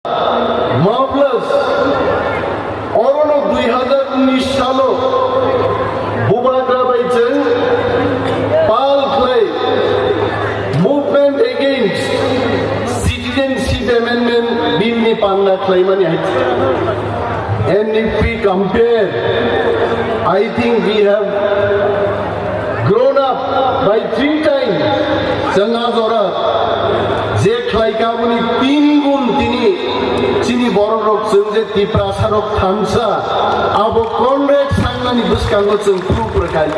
marvelous অরণ 2019 সাল বুবাগ্রাবাইজন পাল clay movement against citizenship amendment bill ni panna clay mani haitse. And if we compare, I think we have grown up by 3 times. Jangazora je khlaikabuni 3 gun tini chini boro rok je Tiprasani rok thamsa abo comrade sangmani buskango chung proof rakai.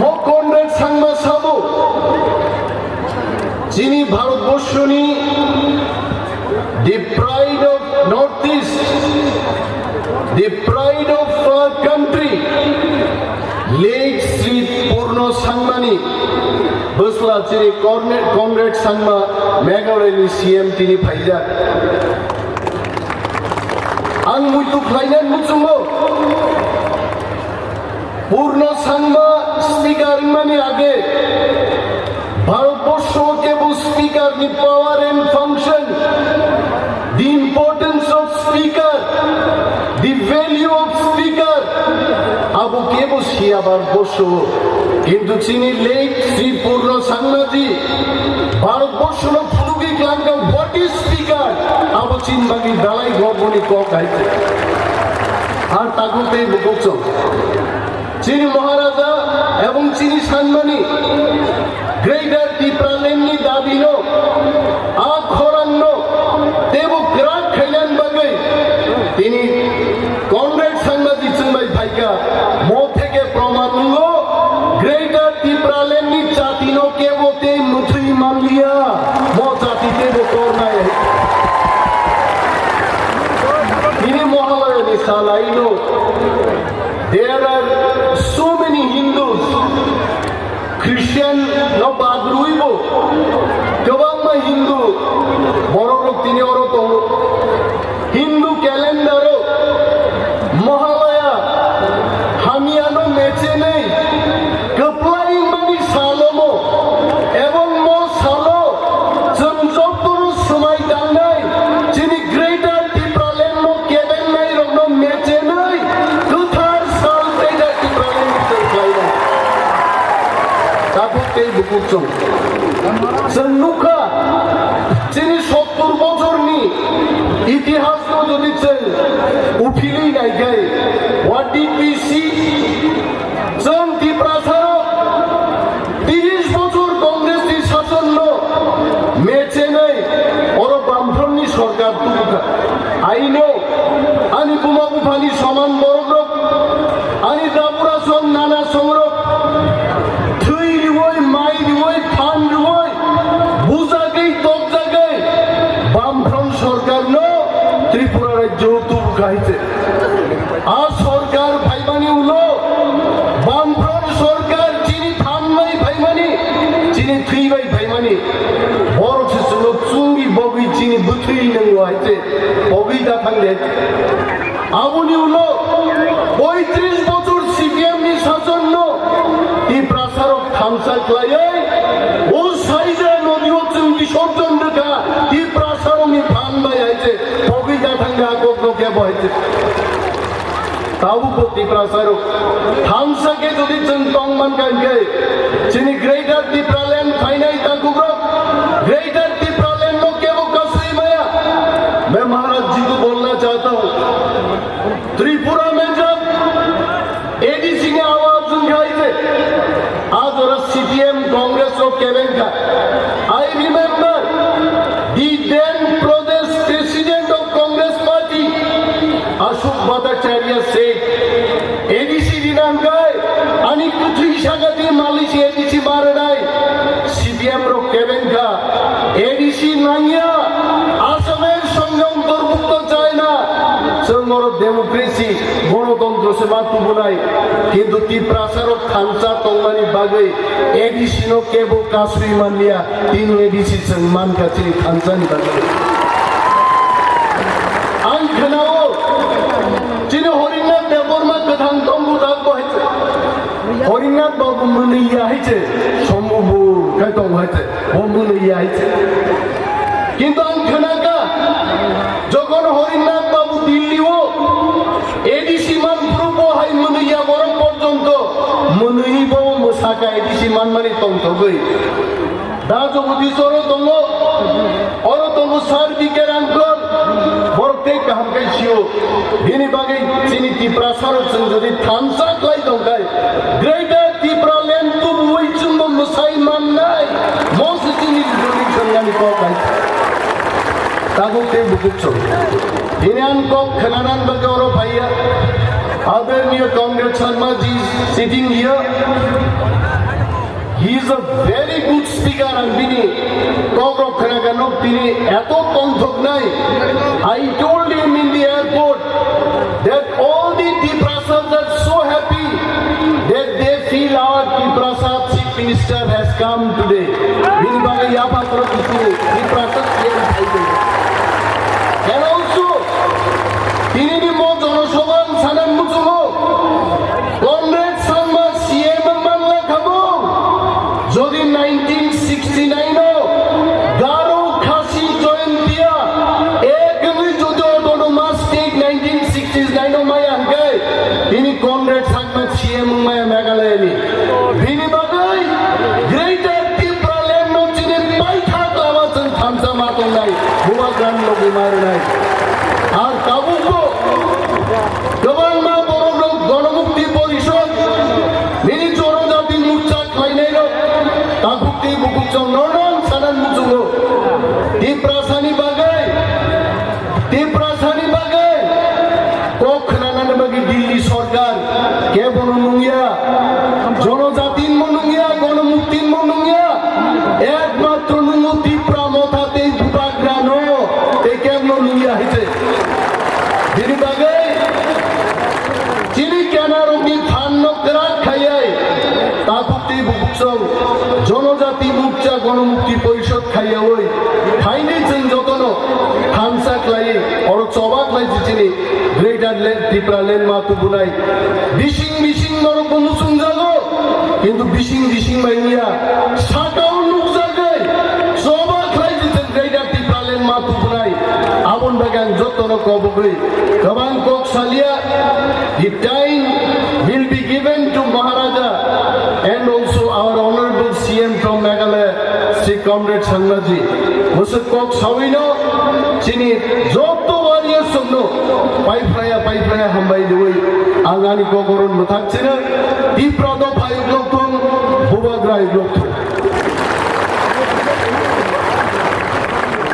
Mo comrade sangma sabo chini bharatborshoni the pride of Northeast, the pride of our country, late Sri Purno Sangmani, Busla Chiri Comrade Sangma, Megaureli CM Tini Paija. Ang Mutu Klainan Mutsumo, Purno Sangma, Speaker Mani Age, Bharatborsho Kebu Speaker ni power and function. The importance of speaker, the value of speaker. Abu Kebus here about Bosho. Into Chini Lake, Sri Purno Sangmaji. Bharat Bosho no Pulugi Klanka, what is speaker? Abu Chin Bagi Dalai Goboni Kokai. And Takute Bukokso. Chini Maharaja, Ebon Chini Sangmani. Greater Tiprasani Dabino. Akhoranno. Devo Grak Khailan Bagai. Tini Comrade Sangmaji Chumbai Bhaika. Mo theke Promanungo. Greater Tiprasani Chatino Kevo Te Thwi Manliya. Mo Chati Tevo Kornai. Tini Mohalaya Nisal, I know. There are so many Hindus. Christian no Badruibo. Kawama Hindu. Borok Tini Oroto. Hindu calendar. Mohalaya. Hamiano Mechene. Kaplai Mani Salomo. Evan Mo Salo. Jamjopuru Sumai Danai. Chini Greater Tiprasani no Keben Nai Rogno Mechenai. Tuthar Sal Greater Tiprasani Thwi. Tapute Bukukchong. Nwngsukha chini 70 বছর নি ইতিহাস তো যদি চল উঠিলেই নাই গাই what did we see John Tiprasani 30 বছর কংগ্রেস শাসন no মেচে নাই ওর বামফ্রন্টনি সরকার তুলকা আই নো আনি বুমা বুফানি সমান বড় আনি দাপুরা সং নানা সংরক থুই রিওই মাই রিওই ফান রিওই বুজাগেই তক জায়গায় বামফ্রন্ট সরকার নো ত্রিপুরা রাজ্য তুল খাইছে আর সরকার ভাইমানি উলো বামফ্রন্ট সরকার চিনি থানমাই ভাইমানি চিনি থুইবাই ভাইমানি বড় ছিল চুঙ্গি বগি চিনি বুথুই নং হইছে বগি দা থাকলে আবুনি উলো 35 বছর সিপিএম নি শাসন নো Tiprasani rok thamsa claye ও সাইজে নদীও চুঙ্গি সর্জন দেখা Tiprasani নি ফান বাই আইছে বগি দা থাঙ্গা কোকো কে বইছে তাবু কো Tiprasani rok thamsa ke যদি চংতং মান কাইগে চিনি গ্রেটার Tiprasani ফাইনাই তাকুগ্র ग्रेटर Tiprasani नो के वो कसरी माया मैं महाराज जी को बोलना चाहता हूँ त्रिपुरा में जब एडीसी ने आवाज उठाई थे आज और सीपीएम कांग्रेस और केबिन का I remember the then Pradesh president of Congress party Ashok Bhattacharya से एडीसी दिनांक है आणि कुठली शाखाती मालिशी एडीसी मारे नाही सीपीएम रो केबिन का एडीसी नाइया आसामेर संगे अंतर्भुक्त चाय ना संगरो डेमोक्रेसी गणतंत्र से मातु बुनाई किंतु Tiprasani rok thamsa tongmani bagai ADC नो केबो कासुई मानलिया तीन एडीसी संगमान का चिनी thamsa ni bagai ang khanao chini Hrinnath Debbarma kathang tongbu dag bohite Hrinnath babu mani ya hiche sombu kai tong haite bombulu yaite kintu ang khanaka jokhon Horinnath babu Dilli o ADC man prubo hai munuya borom porjonto munui bo Sakha ADC man mani tong thogoi da jobudi soro tongo oro tongo sarbike rangkor borte kaham kai sio bini bagai chini Tiprasaro chung jodi thamsa klai dongkai greater Tipra land tu bui chung musai man nai most chini jodi sangani ko kai tago te bukuk chung Indian kok khananan bagai oro bhaiya Adharaniya Comrade Sharma ji sitting here. He is a very good speaker and bini Rok Tiprasani tini eto tongthok nai. I told him in the airport that all the Tiprasans are so happy that they feel our Tiprasani Chief Minister has come today. Bini bagai yapa karo kisu Tiprasani kian thai. And also tini ni mo jonosobhan sanan muchumo Comrade Sharma CM manla khabo jodi 1969 o Garo Khasi Joyantiya ekni jodo autonomous state 1969 o maya hangai tini Comrade Sharma CM maya Meghalaya ni bini bagai greater Tipra land no chini paitha lawachan thamsa mato nai buwa gran lo bimar nai আর কাবুকো গবান মা বড় লোক গণমুক্তি পরিষদ mini জনজাতি মোর্চা খাইনাইল তাকুক্তি বুকুচ নরন Sanan মুচুগো Tiprasani bagai cock খানানান বাগি দিল্লি সরকার কে বননুঙ্গিয়া জনজাতির মনুঙ্গিয়া গণমুক্তির মনুঙ্গিয়া একমাত্র নুঙ্গু টিপ্রা মথাতে দুপাগ্রানো তে কেমন নুঙ্গিয়া হইছে Bini bagai chini kanarogi thanno kerak khayai takukti bukuksong jonojati mukcha gonomukti porishod khayai oi khaini chen jotono hamsa klai oro chobak lai chini greater Tipra land ma tu bunai bishing moro kumusung jago kintu bishing mainia sakao nuk jagai chobak lai chen greater Tipra land ma tu bunai abon bagan jotono kobogoi Gabang Kok Salia, the time will be given to Maharaja and also our honorable CM from Meghalaya, Sri Comrade Sharma ji. Musuk Kok Sawino, Chini, Joto warriors of no, Pipe Hambai Dewey, Angani Kokoron Mutakchina, Tipra do Pai Glokton, Bubagra Glokton.